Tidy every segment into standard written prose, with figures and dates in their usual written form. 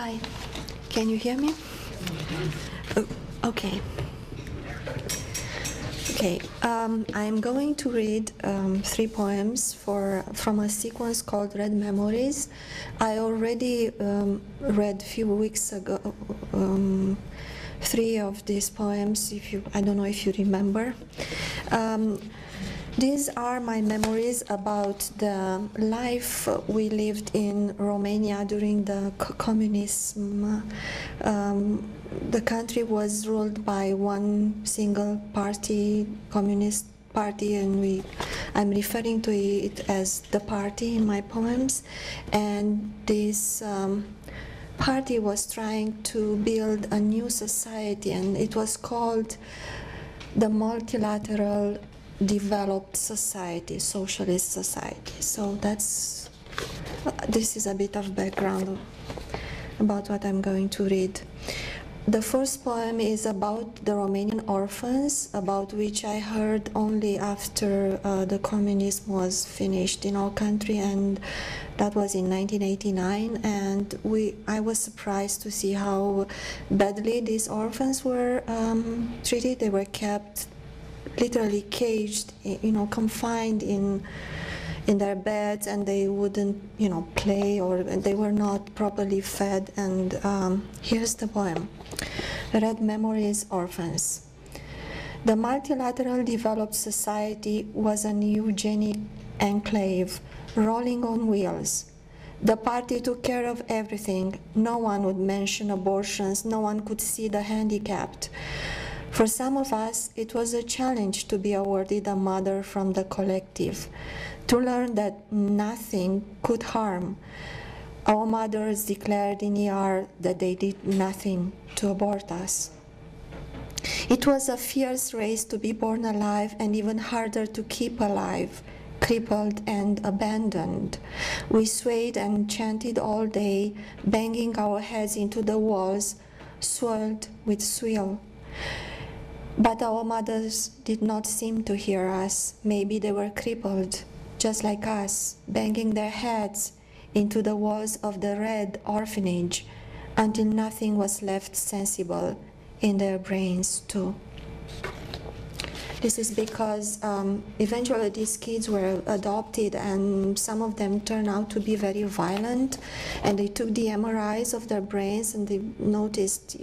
Hi, can you hear me? Oh, okay. Okay, I'm going to read 3 poems from a sequence called Red Memories. I already read a few weeks ago 3 of these poems, I don't know if you remember. These are my memories about the life we lived in Romania during the communism. The country was ruled by one single party, communist party, and I'm referring to it as the party in my poems. And this party was trying to build a new society, and it was called the multilateral developed society, socialist society. So this is a bit of background about what I'm going to read. The first poem is about the Romanian orphans, about which I heard only after the communism was finished in our country, and that was in 1989. And I was surprised to see how badly these orphans were treated. They were kept literally caged, confined in their beds, and they wouldn't, play, or they were not properly fed. And here's the poem, Red Memories, Orphans. The multilateral developed society was an eugenic enclave, rolling on wheels. The party took care of everything. No one would mention abortions, no one could see the handicapped. For some of us, it was a challenge to be awarded a mother from the collective, to learn that nothing could harm. Our mothers declared in ER that they did nothing to abort us. It was a fierce race to be born alive, and even harder to keep alive, crippled and abandoned. We swayed and chanted all day, banging our heads into the walls, swelled with swill. But our mothers did not seem to hear us. Maybe they were crippled, just like us, banging their heads into the walls of the Red Orphanage until nothing was left sensible in their brains too. This is because eventually these kids were adopted, and some of them turned out to be very violent, and they took the MRIs of their brains, and they noticed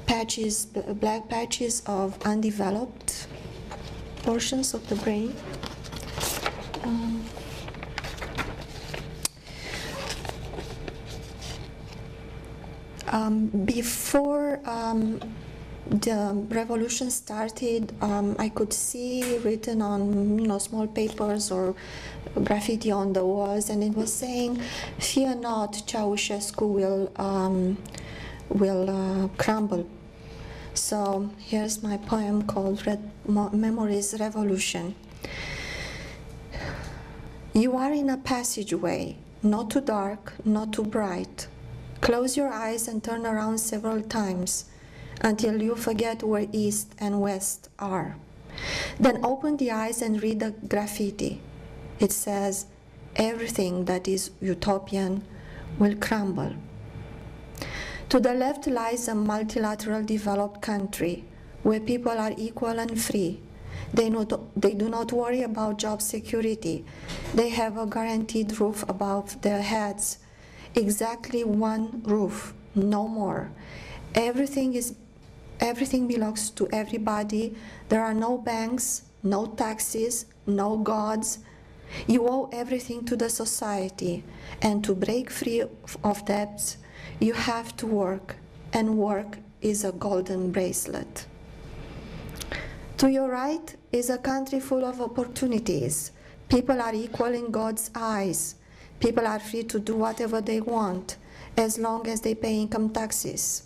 patches, black patches of undeveloped portions of the brain. Before the revolution started, I could see written on small papers or graffiti on the walls, and it was saying, "Fear not, Ceausescu will crumble." So here's my poem called Red Memories, Revolution. You are in a passageway, not too dark, not too bright. Close your eyes and turn around several times until you forget where east and west are. Then open the eyes and read the graffiti. It says, everything that is utopian will crumble. To the left lies a multilateral developed country where people are equal and free. They do not worry about job security. They have a guaranteed roof above their heads. Exactly one roof, no more. Everything belongs to everybody. There are no banks, no taxes, no gods. You owe everything to the society, and to break free of debts, you have to work, and work is a golden bracelet. To your right is a country full of opportunities. People are equal in God's eyes. People are free to do whatever they want, as long as they pay income taxes.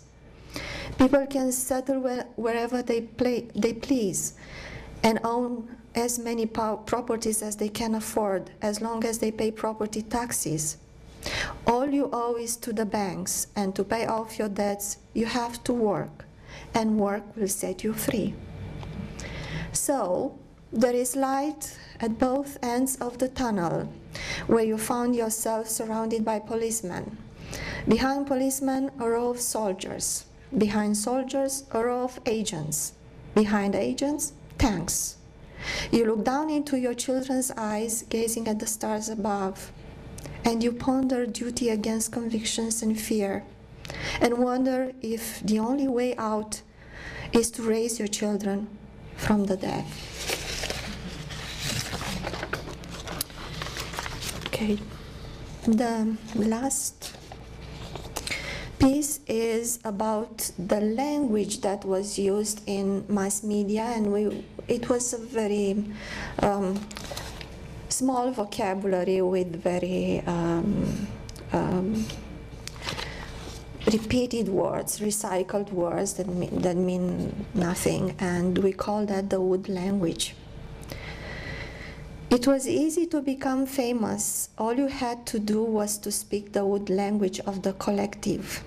People can settle wherever they please and own as many properties as they can afford, as long as they pay property taxes. All you owe is to the banks, and to pay off your debts, you have to work, and work will set you free. So, there is light at both ends of the tunnel, where you found yourself surrounded by policemen. Behind policemen, a row of soldiers. Behind soldiers, a row of agents. Behind agents, tanks. You look down into your children's eyes, gazing at the stars above, and you ponder duty against convictions and fear, and wonder if the only way out is to raise your children from the dead. Okay, the last piece is about the language that was used in mass media, and it was a very small vocabulary with very repeated words, recycled words that mean nothing, and we call that the wood language. It was easy to become famous. All you had to do was to speak the wood language of the collective,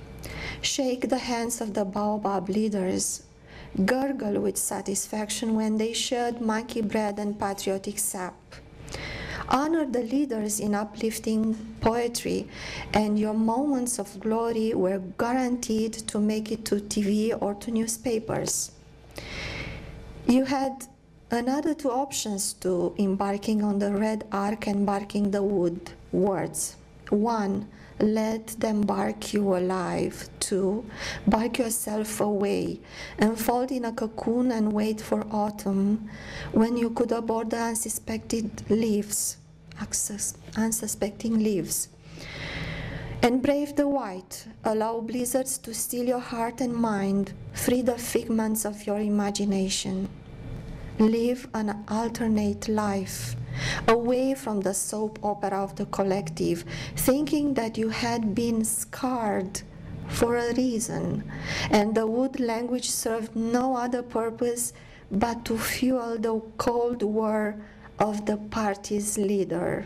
shake the hands of the baobab leaders, gurgle with satisfaction when they shared monkey bread and patriotic sap, honor the leaders in uplifting poetry, and your moments of glory were guaranteed to make it to TV or to newspapers. You had another two options to embarking on the red arc and barking the wood words. One, let them bark you alive. Two, bark yourself away, enfold in a cocoon and wait for autumn, when you could abort the unsuspecting leaves, and brave the white, allow blizzards to steal your heart and mind, free the figments of your imagination. Live an alternate life, away from the soap opera of the collective, thinking that you had been scarred for a reason, and the wood language served no other purpose but to fuel the cold war of the party's leader.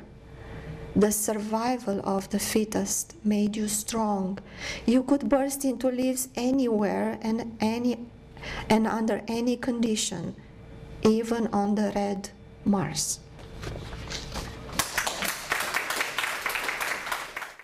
The survival of the fittest made you strong. You could burst into leaves anywhere and under any condition, even on the red Mars.